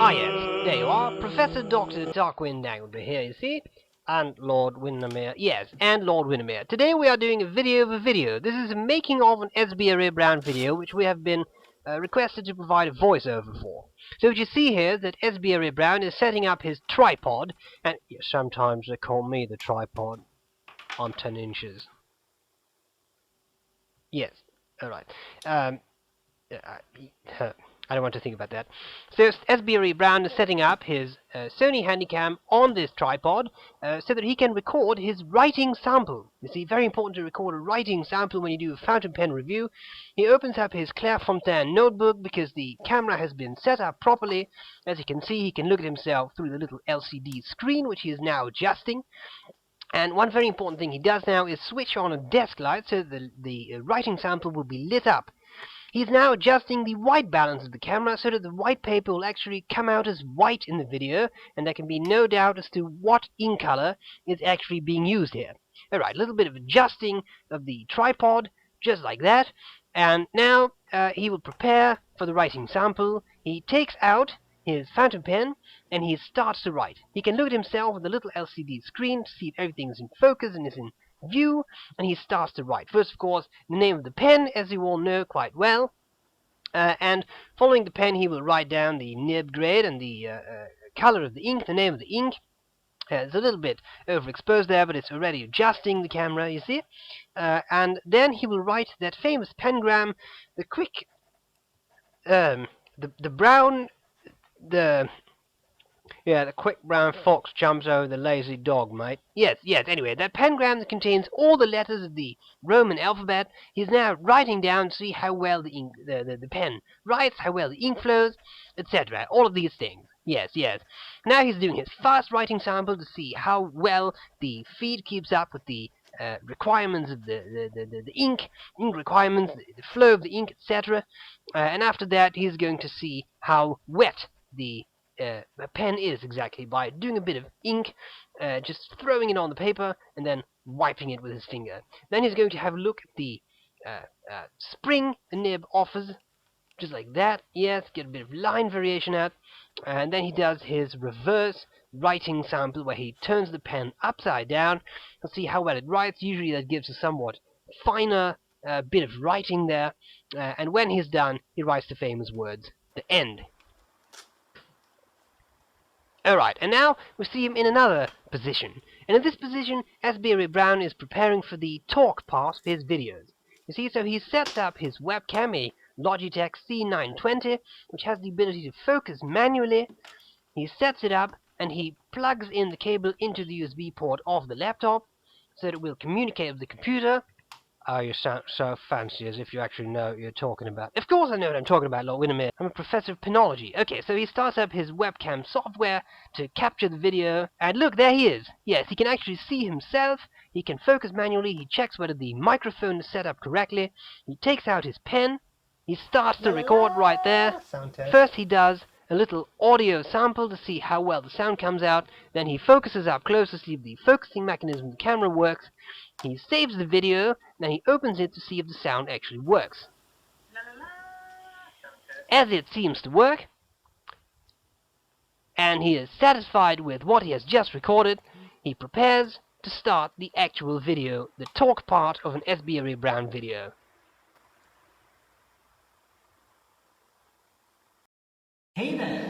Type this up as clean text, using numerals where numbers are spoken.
Ah yes, there you are. Professor Dr. Darkwing Dangleby here, you see? And Lord Windermere. Yes, and Lord Windermere. Today we are doing a video of a video. This is a making of an SBREBrown video, which we have been requested to provide a voiceover for. So what you see here is that SBREBrown is setting up his tripod, and sometimes they call me the tripod. I'm 10 inches. Yes, alright. I don't want to think about that. So SBREBrown is setting up his Sony Handycam on this tripod so that he can record his writing sample. You see, very important to record a writing sample when you do a fountain pen review. He opens up his Clairefontaine notebook because the camera has been set up properly. As you can see, he can look at himself through the little LCD screen, which he is now adjusting. And one very important thing he does now is switch on a desk light so that the writing sample will be lit up. He's now adjusting the white balance of the camera so that the white paper will actually come out as white in the video, and there can be no doubt as to what ink color is actually being used here. Alright, a little bit of adjusting of the tripod, just like that, and now he will prepare for the writing sample. He takes out his fountain pen and he starts to write. He can look at himself on the little LCD screen to see if everything is in focus and is in view, and he starts to write. First, of course, the name of the pen, as you all know quite well, and following the pen he will write down the nib grade and the color of the ink, the name of the ink. It's a little bit overexposed there, but it's already adjusting the camera, you see. And then he will write that famous pengram, the quick, the brown, the quick brown fox jumps over the lazy dog, mate. Yes, anyway, that pengram that contains all the letters of the Roman alphabet, he's now writing down to see how well the ink, the pen writes, how well the ink flows, etc. All of these things. Yes. Now he's doing his fast writing sample to see how well the feed keeps up with the requirements of the ink requirements, the flow of the ink, etc. And after that, he's going to see how wet the pen is exactly by doing a bit of ink, just throwing it on the paper and then wiping it with his finger. Then he's going to have a look at the spring the nib offers, just like that. Yes, get a bit of line variation out, and then he does his reverse writing sample where he turns the pen upside down and see how well it writes. Usually that gives a somewhat finer bit of writing there, and when he's done, he writes the famous words, "the end." Alright, and now we see him in another position. And in this position, SBREBrown is preparing for the talk part of his videos. You see, so he sets up his webcam, a Logitech C920, which has the ability to focus manually. He sets it up, and he plugs in the cable into the USB port of the laptop, so that it will communicate with the computer. Oh, you sound so fancy, as if you actually know what you're talking about. Of course I know what I'm talking about, Lord Windermere. I'm a professor of penology. Okay, so he starts up his webcam software to capture the video, and look, there he is. Yes, he can actually see himself, he can focus manually, he checks whether the microphone is set up correctly, he takes out his pen, he starts to record right there. First he does a little audio sample to see how well the sound comes out, then he focuses up close to see if the focusing mechanism of the camera works. He saves the video, then he opens it to see if the sound actually works. As it seems to work, and he is satisfied with what he has just recorded, he prepares to start the actual video, the talk part of an SBREBrown video. Hey there,